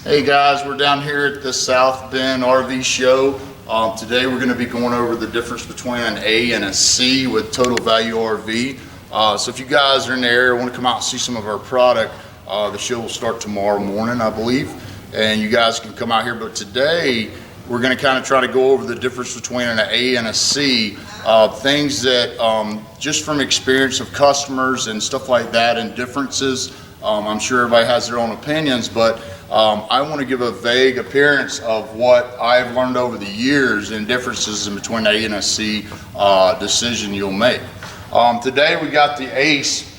Hey guys, we're down here at the South Bend RV show. Today we're going to be going over the difference between an A and a C with Total Value RV. So if you guys are in the area and want to come out and see some of our product, the show will start tomorrow morning, I believe, and you guys can come out here. But today we're going to kind of try to go over the difference between an A and a C, things that just from experience of customers and stuff like that and differences. I'm sure everybody has their own opinions, but I want to give a vague appearance of what I've learned over the years and differences in between A and a C decision you'll make. Today we got the ACE.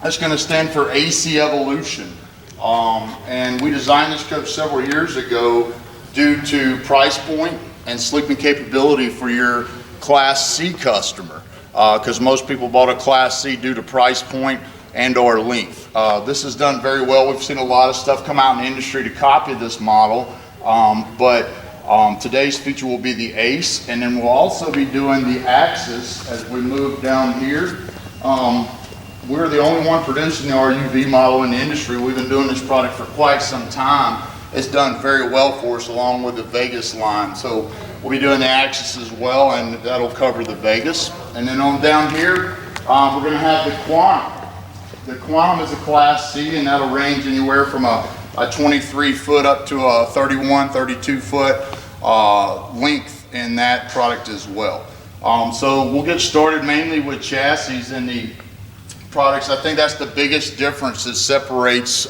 That's going to stand for AC Evolution. And we designed this coach several years ago due to price point and sleeping capability for your Class C customer. Because most people bought a Class C due to price point and or length. This is done very well. We've seen a lot of stuff come out in the industry to copy this model, but today's feature will be the ACE, and then we'll also be doing the Axis as we move down here. We're the only one producing the RUV model in the industry. We've been doing this product for quite some time. It's done very well for us along with the Vegas line. So we'll be doing the Axis as well, and that'll cover the Vegas. And then on down here, we're gonna have the Quantum. The Quantum is a Class C, and that'll range anywhere from a 23 foot up to a 31, 32 foot length in that product as well. So we'll get started mainly with chassis and the products. I think that's the biggest difference that separates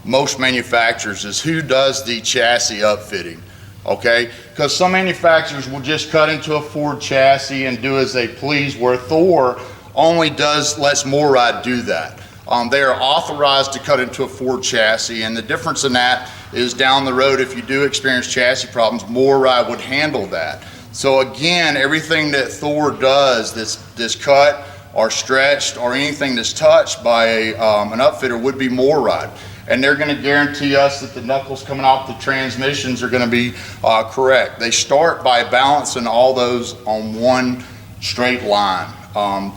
most manufacturers is who does the chassis upfitting, okay? Because some manufacturers will just cut into a Ford chassis and do as they please, where Thor only lets MORryde do that. They are authorized to cut into a Ford chassis, and the difference in that is down the road, if you do experience chassis problems, MORryde would handle that. So again, everything that Thor does that's cut or stretched or anything that's touched by an upfitter would be MORryde. And they're going to guarantee us that the knuckles coming off the transmissions are going to be correct. They start by balancing all those on one straight line.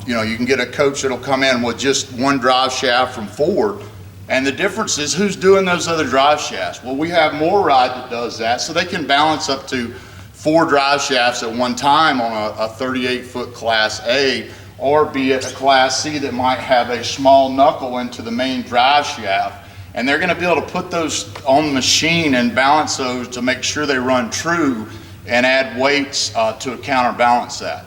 You know, you can get a coach that'll come in with just one drive shaft from Ford, and the difference is who's doing those other drive shafts. Well, we have MORryde that does that, so they can balance up to 4 drive shafts at one time on a 38 foot Class A, or be it a Class C that might have a small knuckle into the main drive shaft. And they're going to be able to put those on the machine and balance those to make sure they run true and add weights to counterbalance that.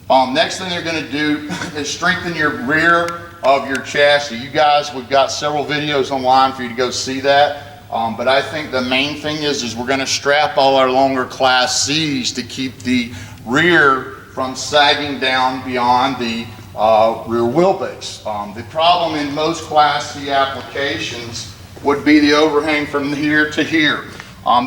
Next thing they're going to do is strengthen your rear of your chassis. You guys, we've got several videos online for you to go see that. But I think the main thing is we're going to strap all our longer Class C's to keep the rear from sagging down beyond the rear wheelbase. The problem in most Class C applications would be the overhang from here to here.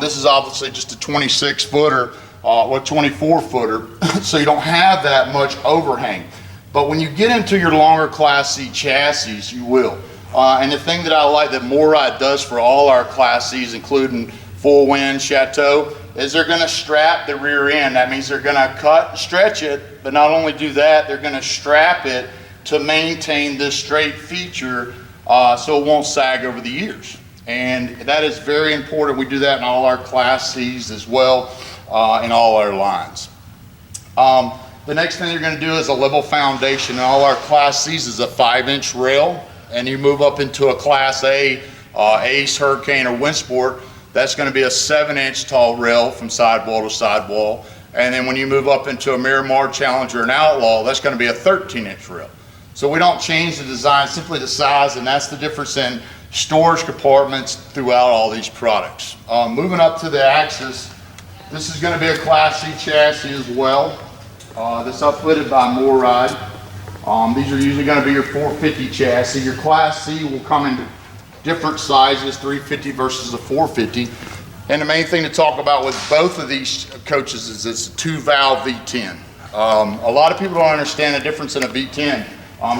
This is obviously just a 26 footer or 24 footer, so you don't have that much overhang. But when you get into your longer Class C chassis, you will. And the thing that I like that MORryde does for all our Class C's, including Full Wind, Chateau, is they're going to strap the rear end. That means they're going to cut and stretch it, but not only do that, they're going to strap it to maintain this straight feature so it won't sag over the years. And that is very important. We do that in all our Class C's as well, in all our lines. The next thing you're going to do is a level foundation. In all our Class C's is a 5-inch rail, and you move up into a Class A, Ace, Hurricane, or Windsport, that's going to be a 7-inch tall rail from sidewall to sidewall. And then when you move up into a Miramar, Challenger, and Outlaw, that's going to be a 13-inch rail. So we don't change the design, simply the size, and that's the difference in storage compartments throughout all these products. Moving up to the Axis, this is going to be a Class C chassis as well. That's upfitted by MORryde. These are usually going to be your 450 chassis. Your Class C will come in different sizes, 350 versus a 450. And the main thing to talk about with both of these coaches is it's a 2-valve V10. A lot of people don't understand the difference in a V10.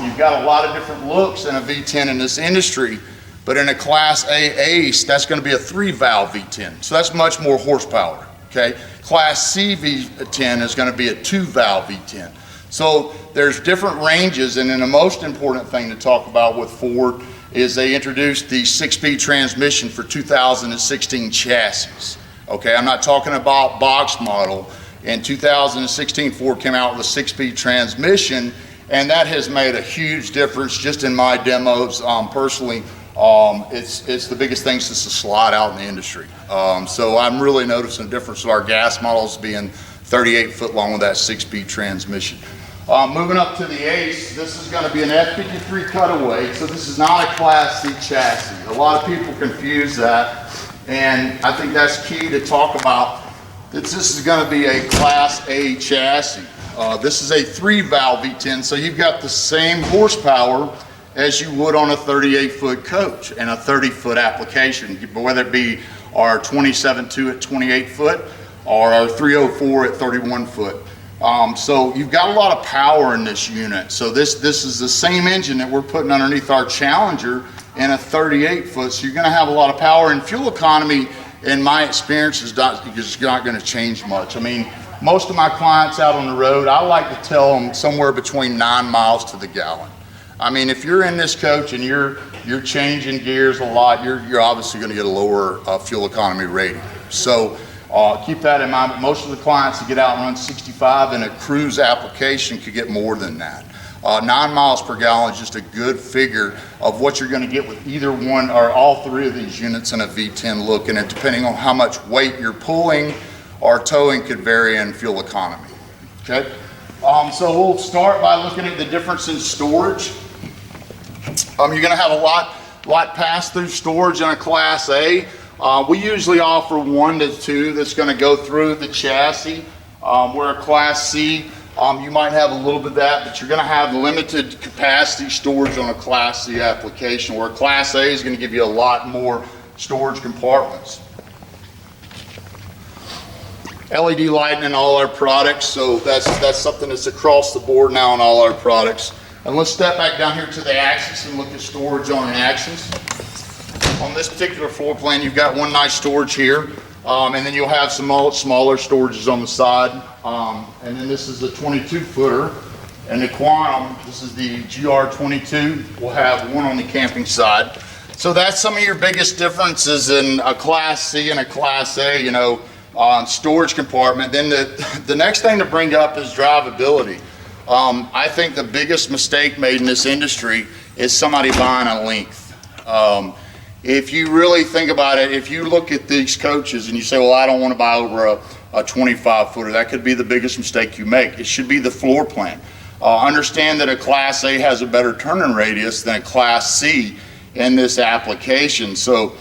You've got a lot of different looks in a V10 in this industry, but in a Class A Ace, that's going to be a 3-valve V10. So that's much more horsepower, okay? Class C V10 is going to be a 2-valve V10. So there's different ranges, and then the most important thing to talk about with Ford is they introduced the 6-speed transmission for 2016 chassis. Okay, I'm not talking about box model. In 2016, Ford came out with a 6-speed transmission, and that has made a huge difference just in my demos. Personally, it's the biggest thing since the slide out in the industry. So I'm really noticing a difference with our gas models being 38 foot long with that 6-speed transmission. Moving up to the Ace, this is going to be an F53 cutaway, so this is not a Class C chassis. A lot of people confuse that, and I think that's key to talk about. This is going to be a Class A chassis. This is a 3-valve V10, so you've got the same horsepower as you would on a 38-foot coach and a 30-foot application, whether it be our 27.2 at 28 foot or our 304 at 31 foot. So you've got a lot of power in this unit. So this is the same engine that we're putting underneath our Challenger in a 38 foot. So you're going to have a lot of power, and fuel economy, in my experience, is not going to change much. I mean, most of my clients out on the road, I like to tell them somewhere between 9 miles to the gallon. I mean, if you're in this coach and you're changing gears a lot, you're obviously going to get a lower fuel economy rating. So keep that in mind. But most of the clients that get out and run 65 in a cruise application could get more than that. 9 miles per gallon is just a good figure of what you're going to get with either one or all three of these units in a V10 look, and it, depending on how much weight you're pulling or towing, could vary in fuel economy. Okay, so we'll start by looking at the difference in storage. You're going to have a lot pass-through storage in a Class A. We usually offer 1 to 2 that's going to go through the chassis. Where a Class C, you might have a little bit of that, but you're going to have limited capacity storage on a Class C application, where a Class A is going to give you a lot more storage compartments. LED lighting in all our products, so that's something that's across the board now in all our products. And let's step back down here to the axis and look at storage on an axis. On this particular floor plan, you've got one nice storage here, and then you'll have some smaller storages on the side. And then this is a 22-footer, and the Quantum, this is the GR22, we'll have one on the camping side. So that's some of your biggest differences in a Class C and a Class A, you know, storage compartment. Then the next thing to bring up is drivability. I think the biggest mistake made in this industry is somebody buying a length. If you really think about it, if you look at these coaches and you say, well, I don't want to buy over a 25-footer, that could be the biggest mistake you make. It should be the floor plan. Understand that a Class A has a better turning radius than a Class C in this application. So,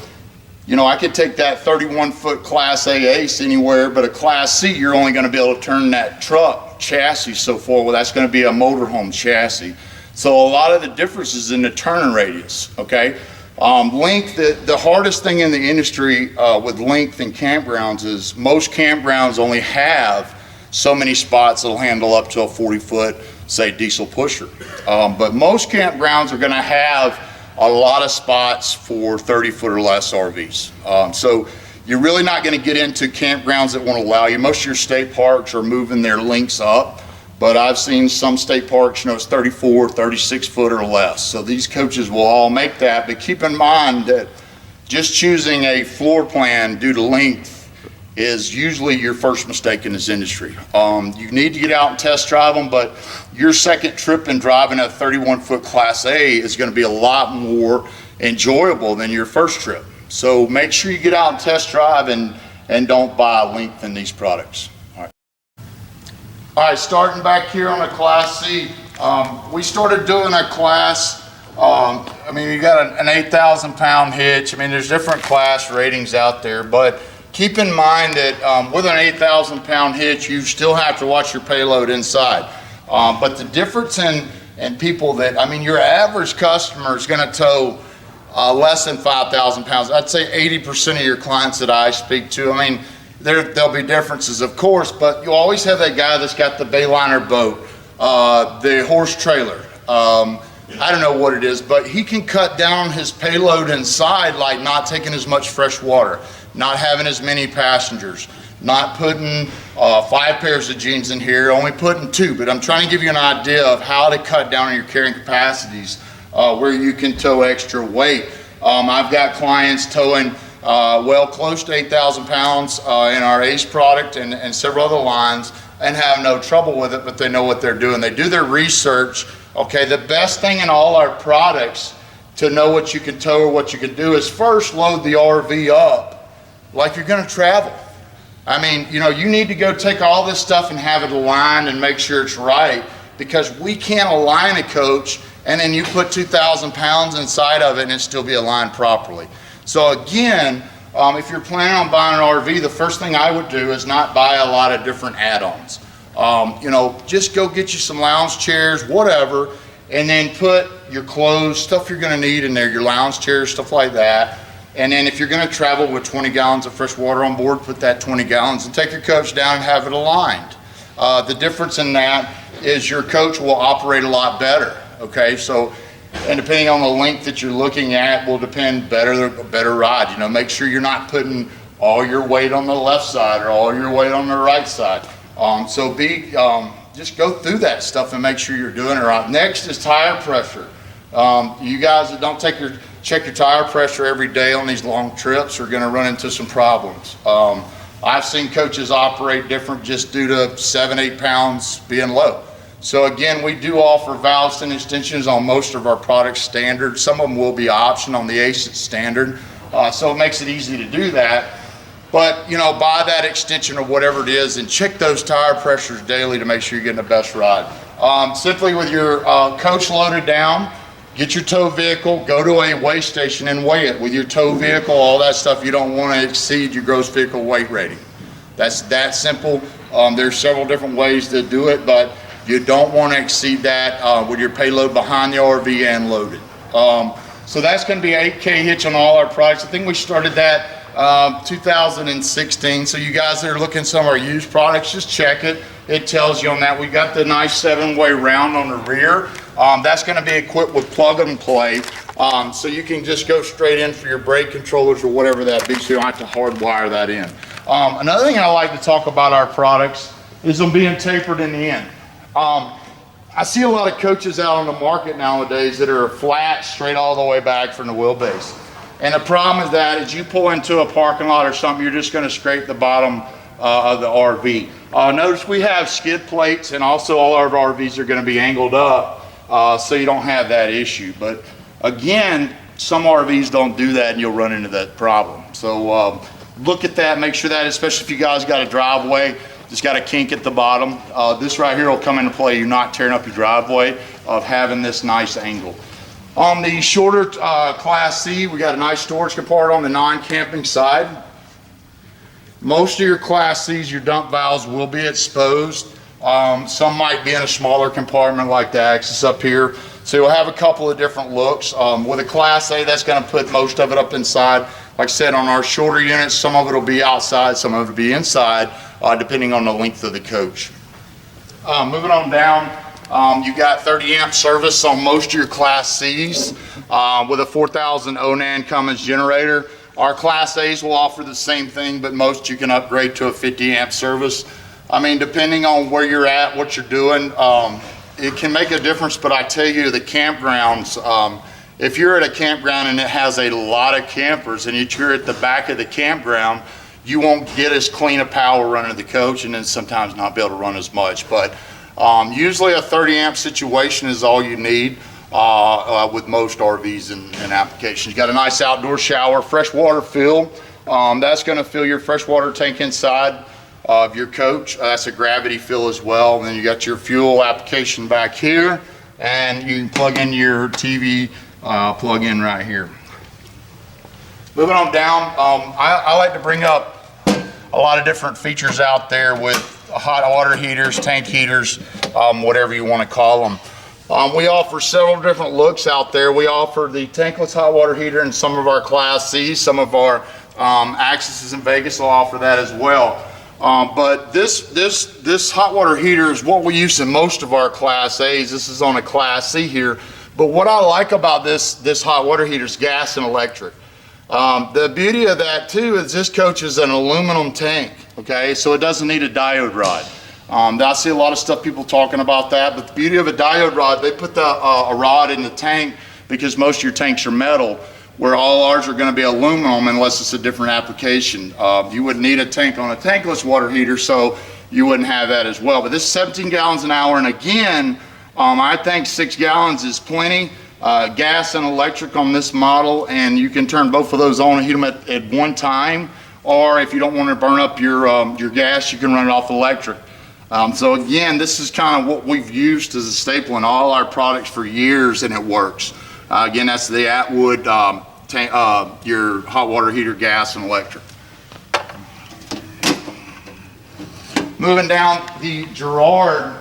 you know, I could take that 31-foot Class A Ace anywhere, but a Class C, you're only going to be able to turn that truck chassis so far. Well, that's going to be a motorhome chassis. So a lot of the difference is in the turning radius, okay? Length, the hardest thing in the industry with length in campgrounds is most campgrounds only have so many spots that'll handle up to a 40-foot, say, diesel pusher. But most campgrounds are going to have a lot of spots for 30-foot or less RVs. So you're really not going to get into campgrounds that won't allow you. Most of your state parks are moving their lengths up, but I've seen some state parks, you know, it's 34, 36 foot or less. So these coaches will all make that, but keep in mind that just choosing a floor plan due to length is usually your first mistake in this industry. You need to get out and test drive them, but your second trip in driving a 31-foot Class A is going to be a lot more enjoyable than your first trip. So make sure you get out and test drive and don't buy length in these products. All right, starting back here on a Class C, we started doing a class, I mean, you got an 8,000 pound hitch. I mean, there's different class ratings out there, but keep in mind that with an 8,000 pound hitch, you still have to watch your payload inside. But the difference in people that, I mean, your average customer is going to tow less than 5,000 pounds. I'd say 80% of your clients that I speak to, I mean, there'll be differences, of course, but you always have that guy that's got the Bayliner boat, the horse trailer. I don't know what it is, but he can cut down his payload inside, like not taking as much fresh water, not having as many passengers, not putting 5 pairs of jeans in here, only putting 2. But I'm trying to give you an idea of how to cut down on your carrying capacities where you can tow extra weight. I've got clients towing well close to 8,000 pounds in our ACE product and several other lines, and have no trouble with it, but they know what they're doing. They do their research. Okay, the best thing in all our products to know what you can tow or what you can do is first load the RV up like you're gonna travel. I mean, you know, you need to go take all this stuff and have it aligned and make sure it's right, because we can't align a coach and then you put 2,000 pounds inside of it and it still be aligned properly. So again, if you're planning on buying an RV, the first thing I would do is not buy a lot of different add-ons. You know, just go get you some lounge chairs, whatever, and then put your clothes, stuff you're gonna need in there, your lounge chairs, stuff like that. And then if you're gonna travel with 20 gallons of fresh water on board, put that 20 gallons and take your coach down and have it aligned. The difference in that is your coach will operate a lot better, okay? So, and depending on the length that you're looking at will depend better ride. You know, make sure you're not putting all your weight on the left side or all your weight on the right side. Just go through that stuff and make sure you're doing it right. Next is tire pressure. You guys that don't check your tire pressure every day on these long trips are gonna run into some problems. I've seen coaches operate different just due to 7-8 pounds being low. So again, we do offer valves and extensions on most of our products standard. Some of them will be option on the ACE, it's standard. So it makes it easy to do that. But, you know, buy that extension or whatever it is and check those tire pressures daily to make sure you're getting the best ride. Simply with your coach loaded down, get your tow vehicle, go to a weigh station and weigh it. With your tow vehicle, all that stuff, you don't want to exceed your gross vehicle weight rating. That's that simple. There's several different ways to do it, but you don't want to exceed that with your payload behind the RV and loaded. So that's going to be 8K hitch on all our products. I think we started that 2016. So you guys that are looking at some of our used products, just check it. It tells you on that. We got the nice 7-way round on the rear. That's going to be equipped with plug and play. So you can just go straight in for your brake controllers or whatever that be, so you don't have to hardwire that in. Another thing I like to talk about our products is them being tapered in the end. I see a lot of coaches out on the market nowadays that are flat, straight all the way back from the wheelbase. And the problem is that as you pull into a parking lot or something, you're just gonna scrape the bottom of the RV. Notice we have skid plates, and also all our RVs are gonna be angled up, so you don't have that issue. But again, some RVs don't do that and you'll run into that problem. So look at that, make sure that, especially if you guys got a driveway, just got a kink at the bottom. This right here will come into play. You're not tearing up your driveway of having this nice angle. On the shorter Class C, we got a nice storage compartment on the non-camping side. Most of your Class Cs, your dump valves will be exposed. Some might be in a smaller compartment like the Axis up here. So you'll have a couple of different looks. With a Class A, that's gonna put most of it up inside. Like I said, on our shorter units, some of it will be outside, some of it will be inside, depending on the length of the coach. Moving on down, you got 30 amp service on most of your Class Cs with a 4,000 Onan Cummins generator. Our Class A's will offer the same thing, but most you can upgrade to a 50 amp service. I mean, depending on where you're at, what you're doing, it can make a difference, but I tell you, the campgrounds, if you're at a campground and it has a lot of campers and you're at the back of the campground, you won't get as clean a power running the coach, and then sometimes not be able to run as much. But usually a 30 amp situation is all you need with most RVs and applications. You got a nice outdoor shower, freshwater fill. That's going to fill your freshwater tank inside of your coach. That's a gravity fill as well. And then you got your fuel application back here, and you can plug in your TV plug-in right here. Moving on down, I like to bring up a lot of different features out there with hot water heaters, tank heaters, whatever you want to call them. We offer several different looks out there. We offer the tankless hot water heater in some of our Class C's. Some of our Axis in Vegas will offer that as well. But this hot water heater is what we use in most of our Class A's. This is on a Class C here. But what I like about this hot water heater is gas and electric. The beauty of that too is this coach is an aluminum tank, okay? So it doesn't need a diode rod. I see a lot of stuff people talking about that, but the beauty of a diode rod, they put a rod in the tank because most of your tanks are metal, where all ours are going to be aluminum unless it's a different application. You would need a tank on a tankless water heater, so you wouldn't have that as well. But this is 17 gallons an hour, and again, I think 6 gallons is plenty. Gas and electric on this model, and you can turn both of those on and heat them at one time, or if you don't want to burn up your gas, you can run it off electric. So again, this is kind of what we've used as a staple in all our products for years, and it works. Again, that's the Atwood your hot water heater, gas and electric. Moving down, the Gerard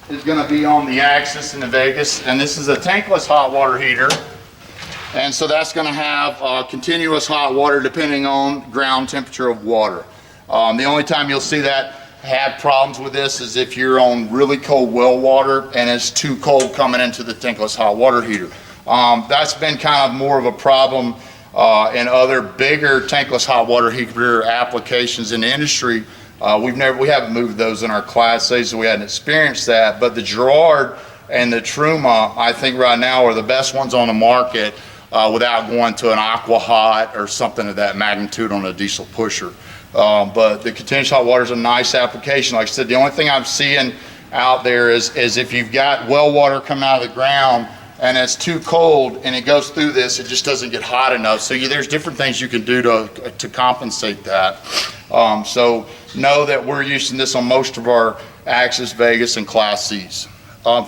is going to be on the Axis in the Vegas, and this is a tankless hot water heater, and so that's going to have continuous hot water depending on ground temperature of water. The only time you'll see that have problems with this is if you're on really cold well water and it's too cold coming into the tankless hot water heater. That's been kind of more of a problem in other bigger tankless hot water heater applications in the industry. We haven't moved those in our Class A, so we hadn't experienced that. But the Gerard and the Truma, I think right now are the best ones on the market without going to an Aqua Hot or something of that magnitude on a diesel pusher. But the continuous hot water is a nice application. Like I said, the only thing I'm seeing out there is if you've got well water coming out of the ground and it's too cold and it goes through this, it just doesn't get hot enough. So there's different things you can do to compensate that. So know that we're using this on most of our Axis, Vegas, and Class Cs.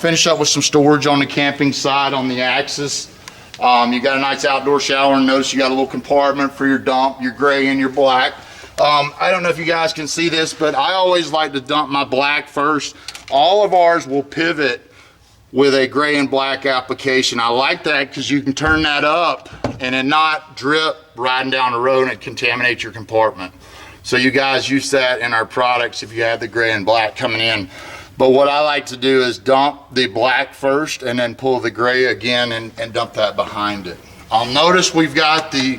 Finish up with some storage on the camping side on the Axis. You got a nice outdoor shower, and notice you got a little compartment for your dump, your gray and your black. I don't know if you guys can see this, but I always like to dump my black first. All of ours will pivot with a gray and black application. I like that because you can turn that up and it not drip riding down the road and contaminate your compartment. So you guys use that in our products if you have the gray and black coming in. But what I like to do is dump the black first and then pull the gray again and dump that behind it. Notice we've got the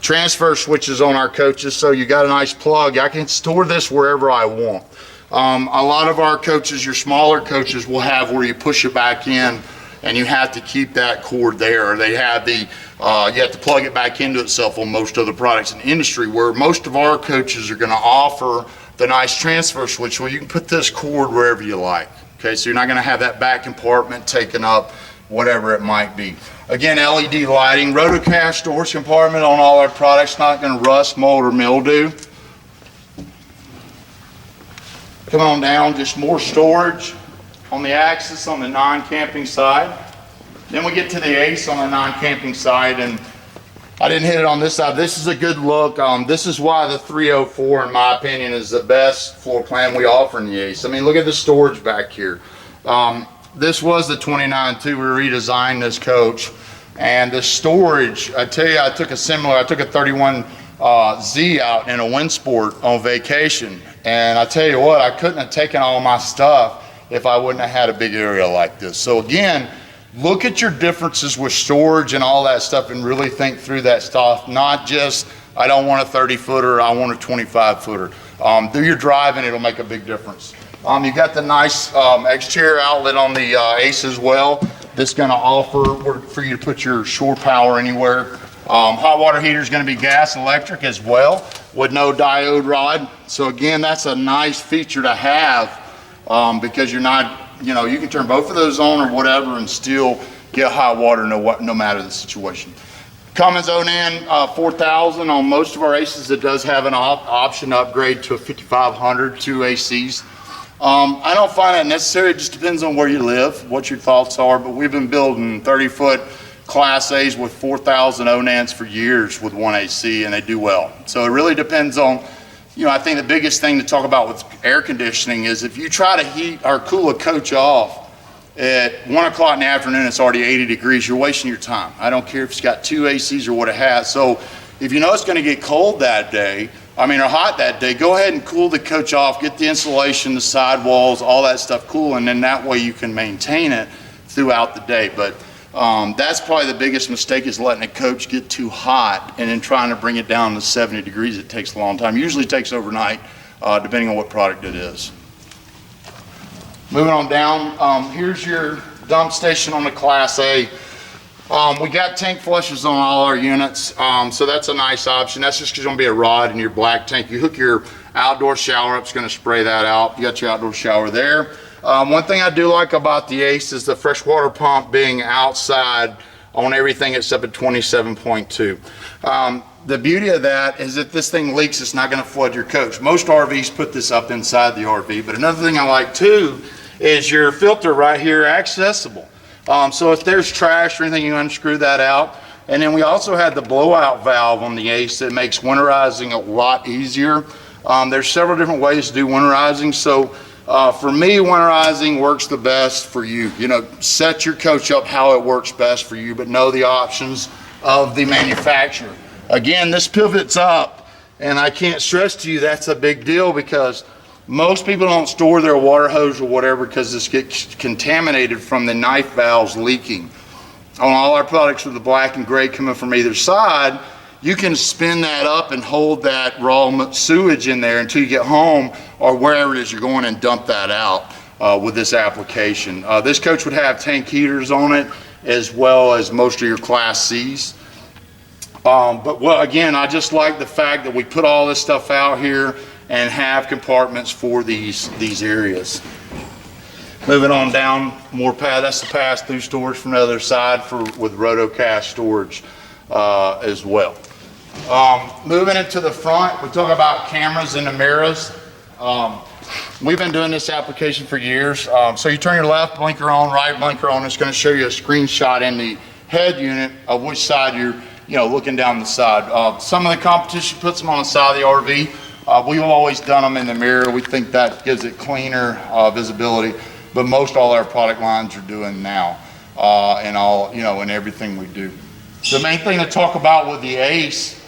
transfer switches on our coaches, so you got a nice plug. I can store this wherever I want. A lot of our coaches, your smaller coaches, will have where you push it back in and you have to keep that cord there. They have the, you have to plug it back into itself on most of the products in the industry, where most of our coaches are gonna offer the nice transfer switch where you can put this cord wherever you like. Okay, so you're not gonna have that back compartment taken up, whatever it might be. Again, LED lighting, rotocast storage compartment on all our products, not gonna rust, mold, or mildew. Come on down, just more storage on the Axis on the non-camping side. Then we get to the Ace on the non-camping side, and I didn't hit it on this side. This is a good look. This is why the 304, in my opinion, is the best floor plan we offer in the Ace. I mean, look at the storage back here. This was the 29.2. We redesigned this coach, and the storage, I tell you, I took a 31 Z out in a Windsport on vacation, and I tell you what, I couldn't have taken all my stuff if I wouldn't have had a big area like this. So again, look at your differences with storage and all that stuff and really think through that stuff, not just, I don't want a 30-footer, I want a 25-footer. Do your driving, it'll make a big difference. You got the nice exterior outlet on the Ace as well. This is gonna offer for you to put your shore power anywhere. Hot water heater is gonna be gas electric as well with no diode rod. So again, that's a nice feature to have because you're not, you know, you can turn both of those on or whatever and still get hot water no matter the situation. Cummins Onan 4000 on most of our Aces. It does have an option upgrade to a 5500 two ACs. I don't find that necessary. It just depends on where you live, what your thoughts are, but we've been building 30-foot Class A's with 4,000 Onans for years with one AC, and they do well. So it really depends on, you know, I think the biggest thing to talk about with air conditioning is if you try to heat or cool a coach off at 1 o'clock in the afternoon, it's already 80 degrees, you're wasting your time. I don't care if it's got two ACs or what it has. So if you know it's gonna get cold that day, or hot that day, go ahead and cool the coach off, get the insulation, the sidewalls, all that stuff cool, and then that way you can maintain it throughout the day. But that's probably the biggest mistake, is letting a coach get too hot and then trying to bring it down to 70 degrees. It takes a long time. Usually takes overnight, depending on what product it is. Moving on down, here's your dump station on the Class A. We got tank flushes on all our units, so that's a nice option. That's just going to be a rod in your black tank. You hook your outdoor shower up, it's going to spray that out. You got your outdoor shower there. One thing I do like about the Ace is the freshwater pump being outside on everything except at 27.2. The beauty of that is if this thing leaks, it's not going to flood your coach. Most RVs put this up inside the RV, but another thing I like too is your filter right here accessible. So if there's trash or anything, you unscrew that out. And then we also had the blowout valve on the Ace that makes winterizing a lot easier. There's several different ways to do winterizing. So for me, winterizing works the best for you. You know, set your coach up how it works best for you, but know the options of the manufacturer. Again, this pivots up, and I can't stress to you that's a big deal because most people don't store their water hose or whatever because this gets contaminated from the knife valves leaking. On all our products with the black and gray coming from either side, you can spin that up and hold that raw sewage in there until you get home or wherever it is you're going and dump that out with this application. This coach would have tank heaters on it as well as most of your Class C's. But well, again, I just like the fact that we put all this stuff out here and have compartments for these areas. Moving on down, more that's the pass-through storage from the other side with roto-cast storage as well. Moving into the front, we talk about cameras in the mirrors. We've been doing this application for years. So you turn your left blinker on, right blinker on. It's going to show you a screenshot in the head unit of which side you're looking down the side. Some of the competition puts them on the side of the RV. We've always done them in the mirror. We think that gives it cleaner visibility, but most all our product lines are doing now, in everything we do. The main thing to talk about with the Ace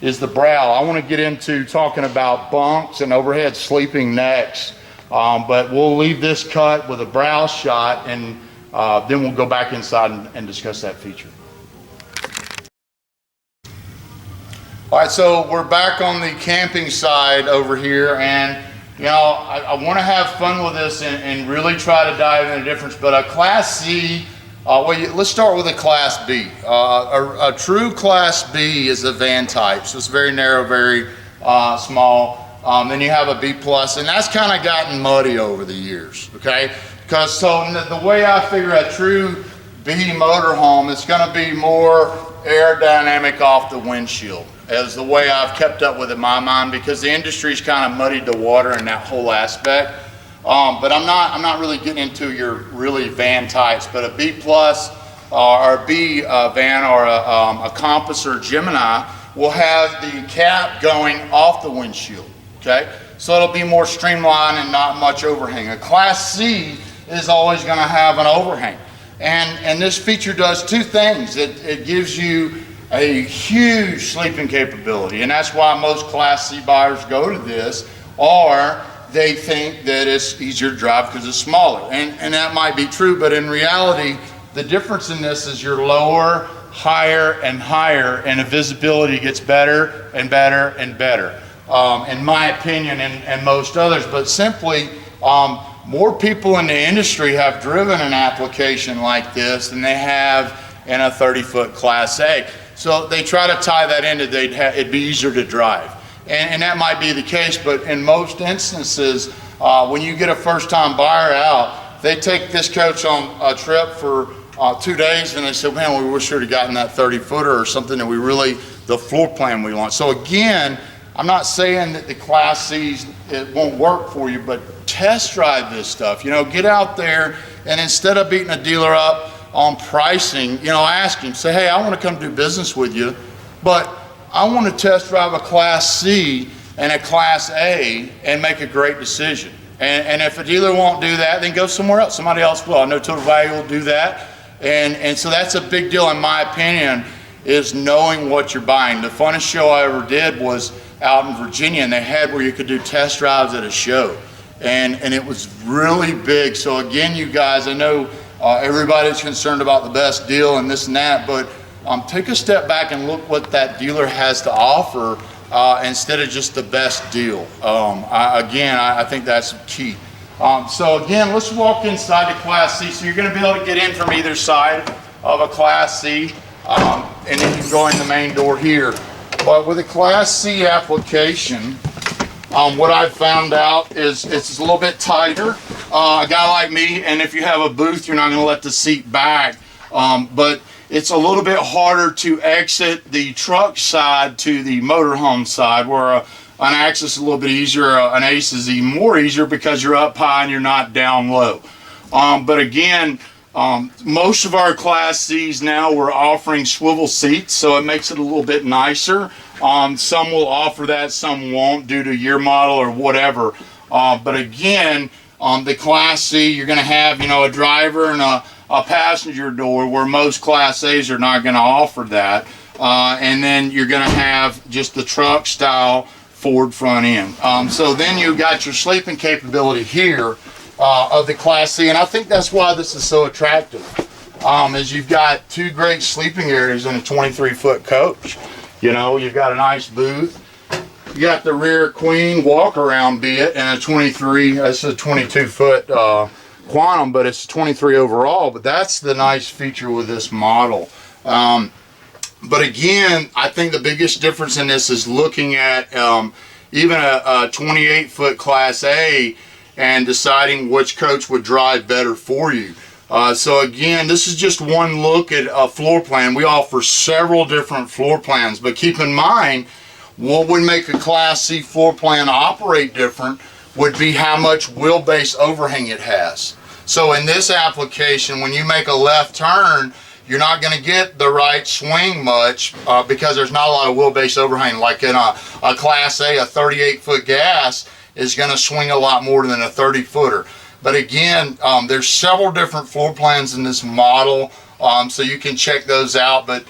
is the brow. I want to get into talking about bunks and overhead sleeping next, but we'll leave this cut with a brow shot, and then we'll go back inside and discuss that feature. All right, so we're back on the camping side over here, and I want to have fun with this and really try to dive into the difference. But a Class C, let's start with a Class B. A true Class B is a van type, so it's very narrow, very small. Then you have a B plus, and that's kind of gotten muddy over the years, okay? Because the way I figure a true B motorhome is going to be more aerodynamic off the windshield, as the way I've kept up with it in my mind, because the industry's kind of muddied the water in that whole aspect. But I'm not really getting into your really van types, but a B plus or a B van or a Compass or Gemini will have the cap going off the windshield, okay? So it'll be more streamlined and not much overhang. A Class C is always going to have an overhang. And this feature does two things. It gives you a huge sleeping capability, and that's why most Class C buyers go to this, or they think that it's easier to drive because it's smaller. And that might be true, but in reality, the difference in this is you're lower, higher, and higher, and the visibility gets better and better and better, in my opinion, and most others. But simply, more people in the industry have driven an application like this than they have in a 30-foot Class A. So they try to tie that into it'd be easier to drive. And that might be the case, but in most instances, when you get a first-time buyer out, they take this coach on a trip for 2 days and they say, man, we wish we would have gotten that 30-footer or something that the floor plan we want. So again, I'm not saying that the Class C's, it won't work for you, but test drive this stuff. Get out there, and instead of beating a dealer up on pricing, ask him, say, hey, I want to come do business with you, but I want to test drive a Class C and a Class A and make a great decision. And if a dealer won't do that, then go somewhere else. Somebody else will. I know Total Value will do that. And so that's a big deal, in my opinion, is knowing what you're buying. The funnest show I ever did was out in Virginia, and they had where you could do test drives at a show. And it was really big. So again, you guys, I know everybody's concerned about the best deal and this and that, but take a step back and look what that dealer has to offer instead of just the best deal. I think that's key. So again, let's walk inside the Class C. So you're going to be able to get in from either side. of a Class C, and then you can go in the main door here. But with a Class C application, what I've found out is it's a little bit tighter. A guy like me, and if you have a booth, you're not going to let the seat back. But it's a little bit harder to exit the truck side to the motorhome side, where an Access is a little bit easier, an Ace is even more easier because you're up high and you're not down low. But again, most of our Class C's now we're offering swivel seats, so it makes it a little bit nicer. Some will offer that, some won't due to year model or whatever. But again, the Class C, you're going to have, you know, a driver and a passenger door, where most Class A's are not going to offer that. And then you're going to have just the truck style Ford front end. So then you got your sleeping capability here of the Class C, and I think that's why this is so attractive. Is you've got two great sleeping areas in a 23-foot coach. You know, you've got a nice booth. You got the rear queen walk-around bit and a 23. That's a 22-foot Quantum, but it's 23 overall. But that's the nice feature with this model. But again, I think the biggest difference in this is looking at even a 28-foot Class A and deciding which coach would drive better for you. So again, this is just one look at a floor plan. We offer several different floor plans, but keep in mind, what would make a Class C floor plan operate different would be how much wheelbase overhang it has. So in this application, when you make a left turn, you're not going to get the right swing much because there's not a lot of wheelbase overhang. Like in a Class A, a 38-foot gas is going to swing a lot more than a 30-footer. But again, there's several different floor plans in this model, so you can check those out. But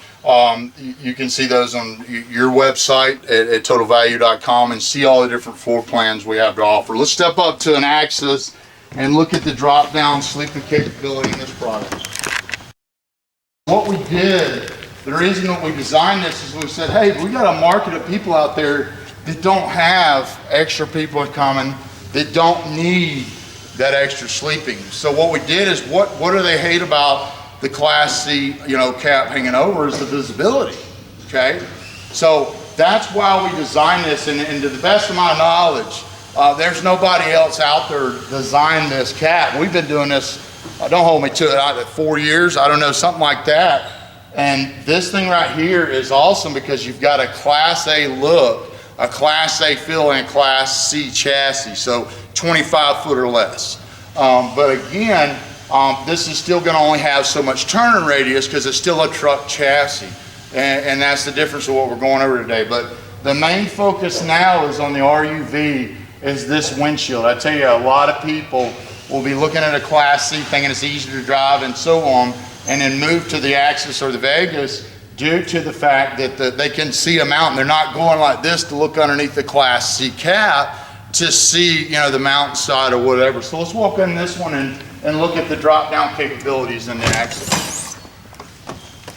you can see those on your website at totalvalue.com and see all the different floor plans we have to offer. Let's step up to an Access and look at the drop-down sleeping capability in this product. What we did, the reason that we designed this is we said, hey, we got a market of people out there that don't have extra people coming, that don't need that extra sleeping. So what we did is, what do they hate about the Class C, you know, cap hanging over, is the visibility. Okay, so that's why we designed this, and to the best of my knowledge, there's nobody else out there designed this cap. We've been doing this, don't hold me to it, 4 years, I don't know, something like that. And this thing right here is awesome because you've got a Class A look, a Class A feel, and a Class C chassis, so 25 foot or less. But again, this is still going to only have so much turning radius because it's still a truck chassis, and that's the difference of what we're going over today. But the main focus now is on the RUV, is this windshield. I tell you, a lot of people will be looking at a Class C thinking it's easy to drive and so on, and then move to the Access or the Vegas due to the fact that they can see a mountain. They're not going like this to look underneath the Class C cap to see, you know, the mountainside or whatever. So let's walk in this one and look at the drop-down capabilities in the Access.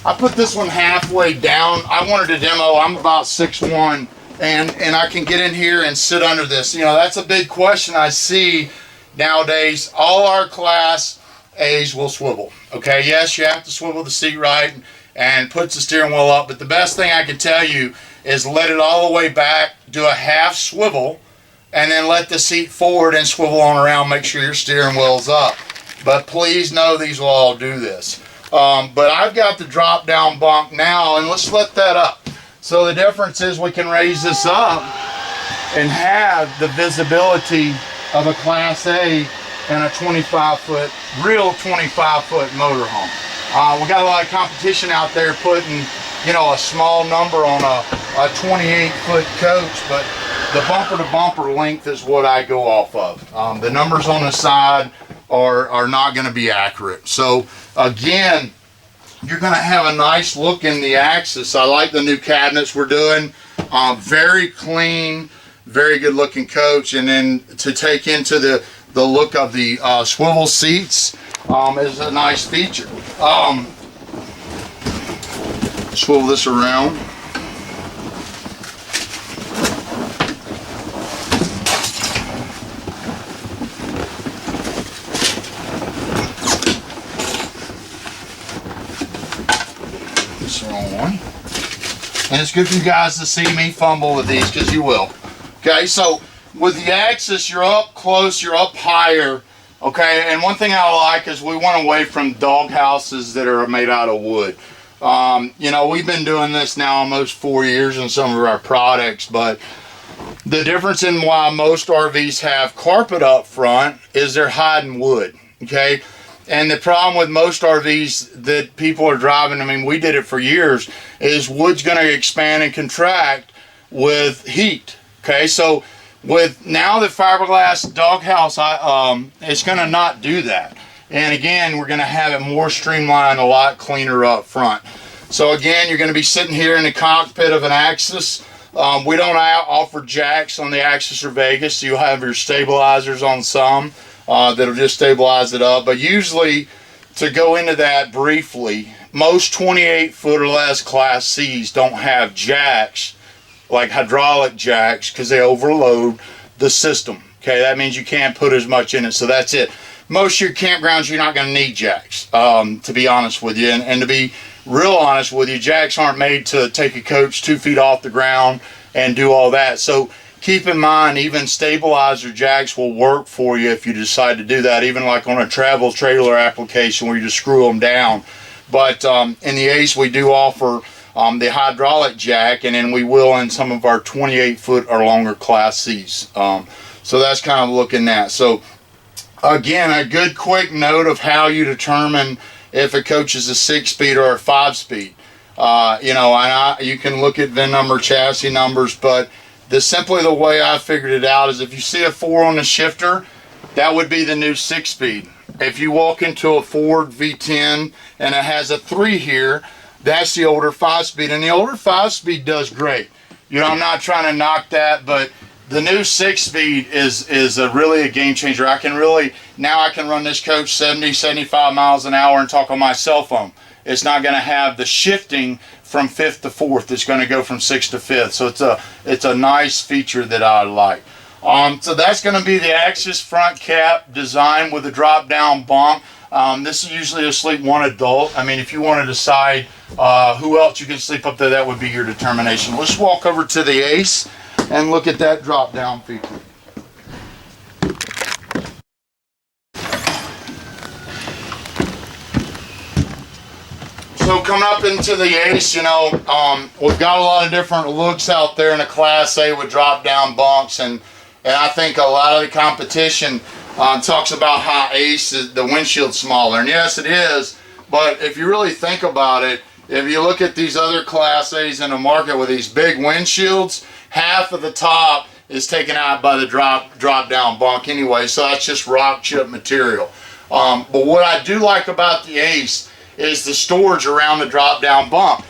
I put this one halfway down. I wanted to demo. I'm about 6'1", and I can get in here and sit under this. You know, that's a big question I see nowadays. All our Class A's will swivel. Okay, yes, you have to swivel the seat right and puts the steering wheel up, but the best thing I can tell you is let it all the way back, do a half swivel, and then let the seat forward and swivel on around, make sure your steering wheel's up. But please know these will all do this. But I've got the drop down bunk now, and let's let that up. So the difference is we can raise this up and have the visibility of a Class A and a 25-foot, real 25-foot motorhome. We got a lot of competition out there putting, you know, a small number on a 28-foot coach, but the bumper-to-bumper length is what I go off of. The numbers on the side are not going to be accurate. So again, you're going to have a nice look in the Access. I like the new cabinets we're doing. Very clean, very good looking coach. And then to take into the look of the swivel seats is a nice feature. Swivel this around. it's good for you guys to see me fumble with these, because you will. Okay, so with the axis, you're up close, you're up higher. Okay, and one thing I like is we went away from dog houses that are made out of wood. You know, we've been doing this now almost 4 years in some of our products, but the difference in why most RVs have carpet up front is they're hiding wood. Okay, and the problem with most RVs that people are driving, I mean, we did it for years, is wood's going to expand and contract with heat. Okay, so with now the fiberglass doghouse, it's going to not do that. And again, we're going to have it more streamlined, a lot cleaner up front. So again, you're going to be sitting here in the cockpit of an Axis. We don't offer jacks on the Axis or Vegas, so you'll have your stabilizers on some that'll just stabilize it up. But usually, to go into that briefly, most 28-foot or less Class Cs don't have jacks, like hydraulic jacks, because they overload the system. Okay, that means you can't put as much in it, so that's it. Most of your campgrounds, you're not going to need jacks, to be honest with you. And to be real honest with you, jacks aren't made to take a coach 2 feet off the ground and do all that. So keep in mind, even stabilizer jacks will work for you if you decide to do that, even like on a travel trailer application where you just screw them down. But in the Ace, we do offer the hydraulic jack, and then we will in some of our 28-foot or longer Class Cs. So that's kind of looking at. So again, a good quick note of how you determine if a coach is a 6-speed or a 5-speed. You know, and you can look at VIN number, chassis numbers, but simply the way I figured it out is if you see a 4 on the shifter, that would be the new 6-speed. If you walk into a Ford V10 and it has a 3 here, that's the older 5-speed, and the older 5-speed does great. You know, I'm not trying to knock that, but the new 6-speed is really a game changer. I can run this coach 70, 75 miles an hour and talk on my cell phone. It's not going to have the shifting from 5th to 4th. It's going to go from 6th to 5th. So it's a nice feature that I like. So that's going to be the Axis front cap design with a drop down bunk. This is usually a sleep one adult. I mean, if you want to decide who else you can sleep up there, that would be your determination. Let's walk over to the Ace and look at that drop down feature. So coming up into the Ace, you know, we've got a lot of different looks out there in a Class A with drop down bunks, and I think a lot of the competition talks about how Ace, the windshield's smaller, and yes it is, but if you really think about it, if you look at these other Class A's in the market with these big windshields, half of the top is taken out by the drop down bunk anyway, so that's just rock chip material. But what I do like about the Ace is the storage around the drop down bunk.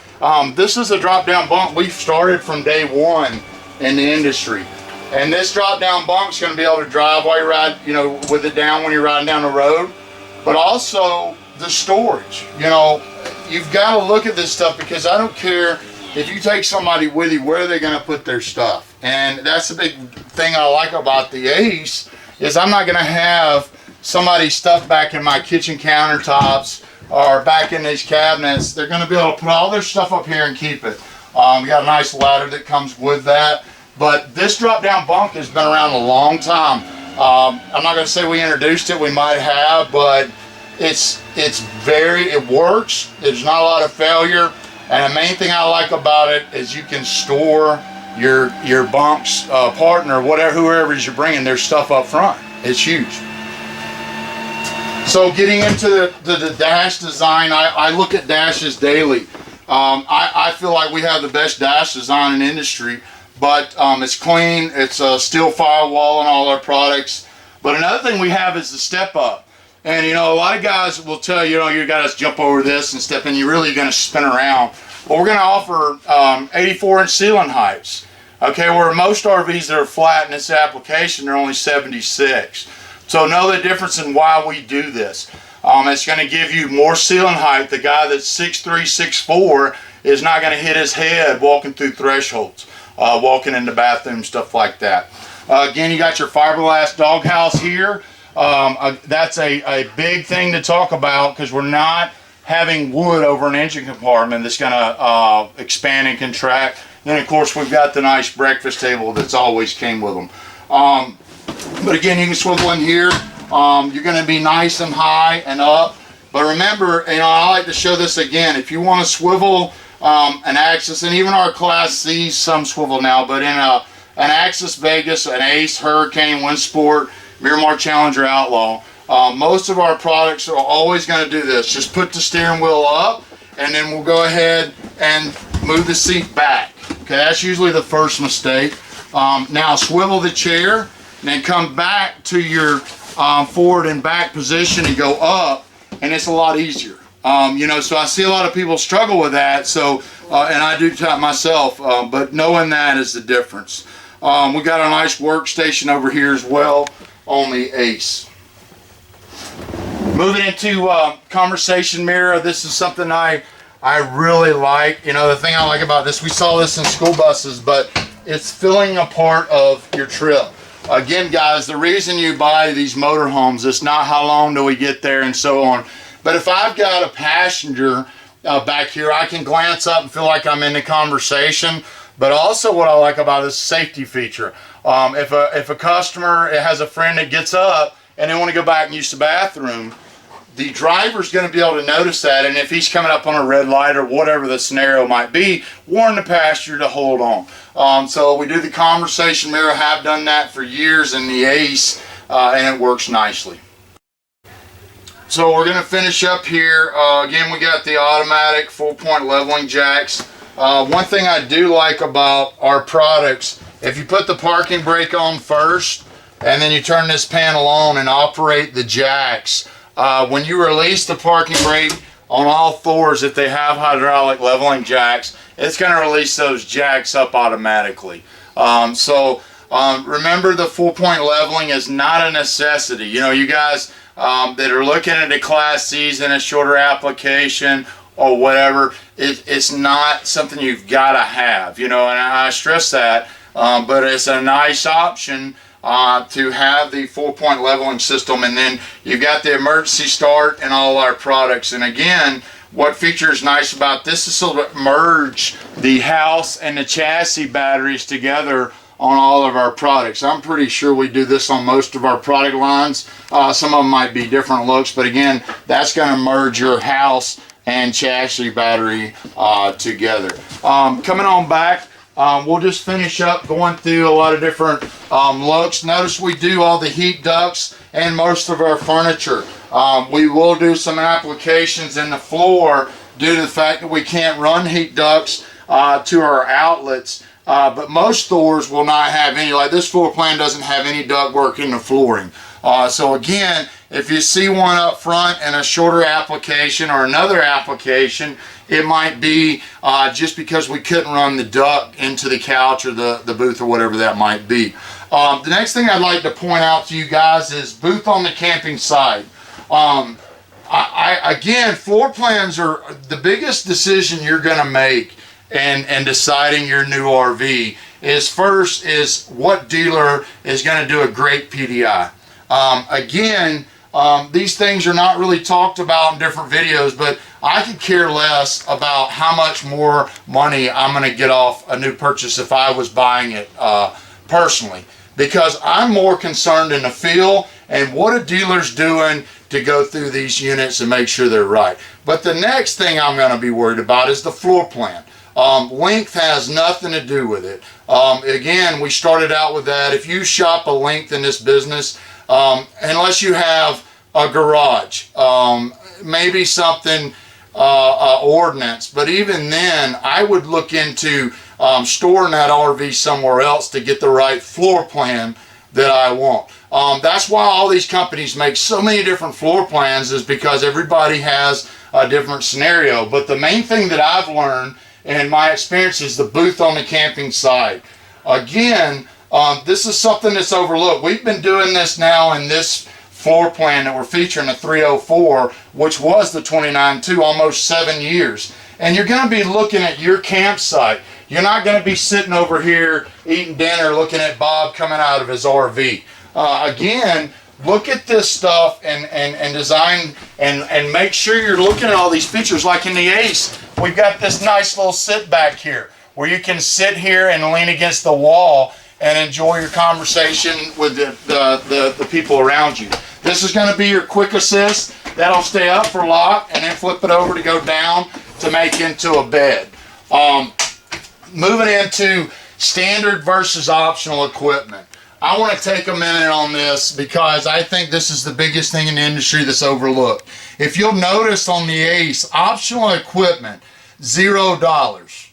This is a drop down bunk we've started from day one in the industry. And this drop down bunk is going to be able to drive while you ride, you know, with it down when you're riding down the road. But also the storage. You know, you've got to look at this stuff, because I don't care if you take somebody with you, where are they going to put their stuff? And that's the big thing I like about the Ace, is I'm not going to have somebody's stuff back in my kitchen countertops or back in these cabinets. They're going to be able to put all their stuff up here and keep it. We got a nice ladder that comes with that. But this drop down bunk has been around a long time. I'm not going to say we introduced it, we might have, but it works. There's not a lot of failure, and the main thing I like about it is you can store your bunk's partner, whoever you're bringing their stuff up front. It's huge. So getting into the dash design, I look at dashes daily. I feel like we have the best dash design in the industry. But it's clean, it's a steel firewall in all our products. But another thing we have is the step up. And you know, a lot of guys will tell you, you got to jump over this and step in, you're really going to spin around. But we're going to offer 84-inch ceiling heights. Okay, where most RVs that are flat in this application, they're only 76. So know the difference in why we do this. It's going to give you more ceiling height. The guy that's 6'3", 6'4" is not going to hit his head walking through thresholds. Walking in the bathroom, stuff like that. Again, you got your fiberglass doghouse here. That's a big thing to talk about, because we're not having wood over an engine compartment that's going to expand and contract. Then of course we've got the nice breakfast table that's always came with them. But again, you can swivel in here. You're going to be nice and high and up. But remember, I like to show this again. If you want to swivel an Axis, and even our Class C's some swivel now, but in an Axis Vegas, an Ace, Hurricane, Windsport, Miramar Challenger, Outlaw, most of our products are always going to do this. Just put the steering wheel up, and then we'll go ahead and move the seat back. Okay, that's usually the first mistake. Now swivel the chair, and then come back to your forward and back position and go up, and it's a lot easier. So I see a lot of people struggle with that, so and I do that myself, but knowing that is the difference. We got a nice workstation over here as well on the Ace. Moving into conversation mirror, this is something I really like. The thing I like about this, we saw this in school buses, but it's filling a part of your trip. Again, guys, the reason you buy these motorhomes is not how long do we get there and so on. But if I've got a passenger back here, I can glance up and feel like I'm in the conversation. But also what I like about this safety feature. If a customer has a friend that gets up and they want to go back and use the bathroom, the driver's going to be able to notice that, and if he's coming up on a red light or whatever the scenario might be, warn the passenger to hold on. So we do the conversation mirror, have done that for years in the Ace, and it works nicely. So we're going to finish up here. Again, we got the automatic 4-point leveling jacks. One thing I do like about our products, if you put the parking brake on first, and then you turn this panel on and operate the jacks, when you release the parking brake on all Thors, if they have hydraulic leveling jacks, it's going to release those jacks up automatically. Remember, the 4-point leveling is not a necessity. You guys that are looking at the Class C's in a shorter application or whatever, it's not something you've got to have. And I stress that, but it's a nice option to have the 4-point leveling system, and then you've got the emergency start in all our products. And again, what feature is nice about this is to merge the house and the chassis batteries together on all of our products. I'm pretty sure we do this on most of our product lines. Some of them might be different looks, but again, that's going to merge your house and chassis battery together. Coming on back, we'll just finish up going through a lot of different looks. Notice we do all the heat ducts and most of our furniture. We will do some applications in the floor due to the fact that we can't run heat ducts to our outlets. But most Thors will not have any. Like this floor plan doesn't have any duct work in the flooring. So again, if you see one up front in a shorter application or another application, it might be just because we couldn't run the duct into the couch or the booth or whatever that might be. The next thing I'd like to point out to you guys is booth on the camping side. Again, floor plans are the biggest decision you're going to make and deciding your new RV is first is what dealer is going to do a great PDI. These things are not really talked about in different videos, but I could care less about how much more money I'm going to get off a new purchase if I was buying it personally, because I'm more concerned in the feel and what a dealer's doing to go through these units and make sure they're right. But the next thing I'm going to be worried about is the floor plan. Length has nothing to do with it. Again, we started out with that. If you shop a length in this business, unless you have a garage, maybe something ordinance, but even then I would look into storing that RV somewhere else to get the right floor plan that I want. That's why all these companies make so many different floor plans, is because everybody has a different scenario. But the main thing that I've learned in my experience is the booth on the camping side. Again, this is something that's overlooked. We've been doing this now in this floor plan that we're featuring, the 304, which was the 29.2, almost 7 years. And you're going to be looking at your campsite. You're not going to be sitting over here eating dinner looking at Bob coming out of his RV. Again, look at this stuff and design and make sure you're looking at all these features. Like in the Ace, we've got this nice little sit back here. where you can sit here and lean against the wall and enjoy your conversation with the people around you. This is going to be your quick assist. That'll stay up for lock and then flip it over to go down to make into a bed. Moving into standard versus optional equipment. I want to take a minute on this because I think this is the biggest thing in the industry that's overlooked. If you'll notice on the Ace, optional equipment, $0.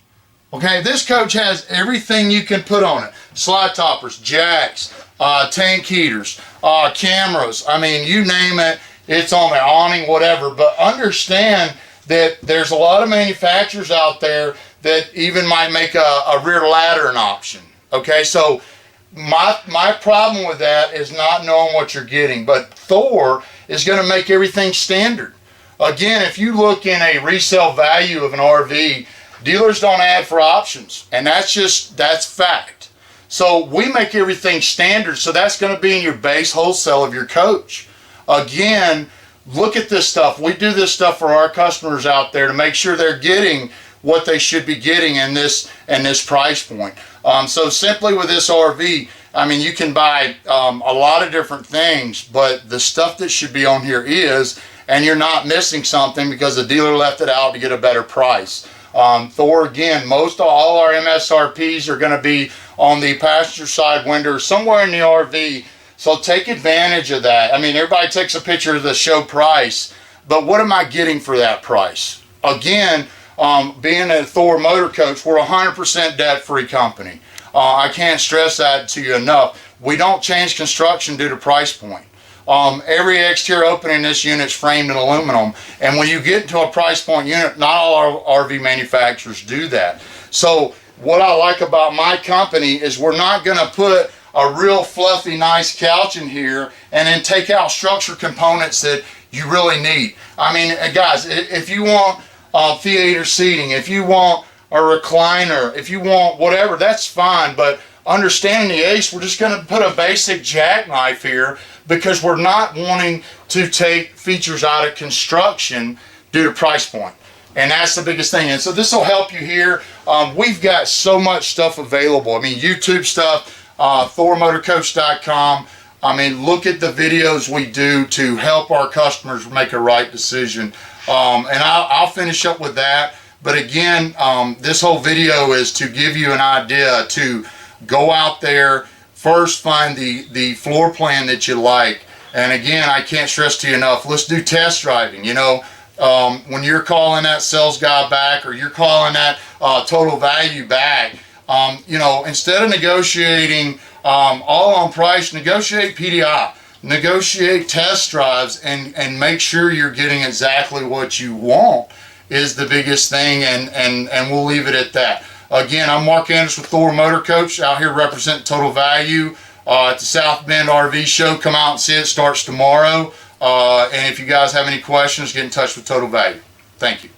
Okay, this coach has everything you can put on it. Slide toppers, jacks, tank heaters, cameras. I mean, you name it, it's on the awning, whatever. But understand that there's a lot of manufacturers out there that even might make a rear ladder an option. Okay, so my problem with that is not knowing what you're getting. But Thor is going to make everything standard. Again, if you look in a resale value of an RV, dealers don't add for options, and that's fact. So we make everything standard, so that's going to be in your base wholesale of your coach. Again, look at this stuff. We do this stuff for our customers out there to make sure they're getting what they should be getting in this price point. So simply with this RV, I mean, you can buy a lot of different things, but the stuff that should be on here is, and you're not missing something because the dealer left it out to get a better price. Thor, again, most of all our MSRPs are going to be on the passenger side window somewhere in the RV, so take advantage of that. I mean, everybody takes a picture of the show price, but what am I getting for that price? Again, being a Thor motor coach, we're a 100% debt-free company. I can't stress that to you enough. We don't change construction due to price point. Every exterior opening in this unit is framed in aluminum, and when you get into a price point unit, not all our RV manufacturers do that. So what I like about my company is we're not going to put a real fluffy nice couch in here and then take out structure components that you really need. I mean, guys, if you want theater seating, if you want a recliner, if you want whatever, that's fine. But understanding the Ace, we're just going to put a basic jackknife here because we're not wanting to take features out of construction due to price point. And that's the biggest thing. And so this will help you here. We've got so much stuff available. I mean, YouTube stuff, ThorMotorCoach.com. I mean, look at the videos we do to help our customers make a right decision. And I'll finish up with that. But again, this whole video is to give you an idea to go out there, first find the floor plan that you like. And again, I can't stress to you enough, let's do test driving. You know, when you're calling that sales guy back or you're calling that total value back, you know, instead of negotiating all on price, negotiate PDI. Negotiate test drives and make sure you're getting exactly what you want is the biggest thing, and we'll leave it at that. Again, I'm Mark Anderson with Thor Motor Coach out here representing Total Value at the South Bend RV show. Come out and see it. Starts tomorrow. And if you guys have any questions, get in touch with Total Value. Thank you.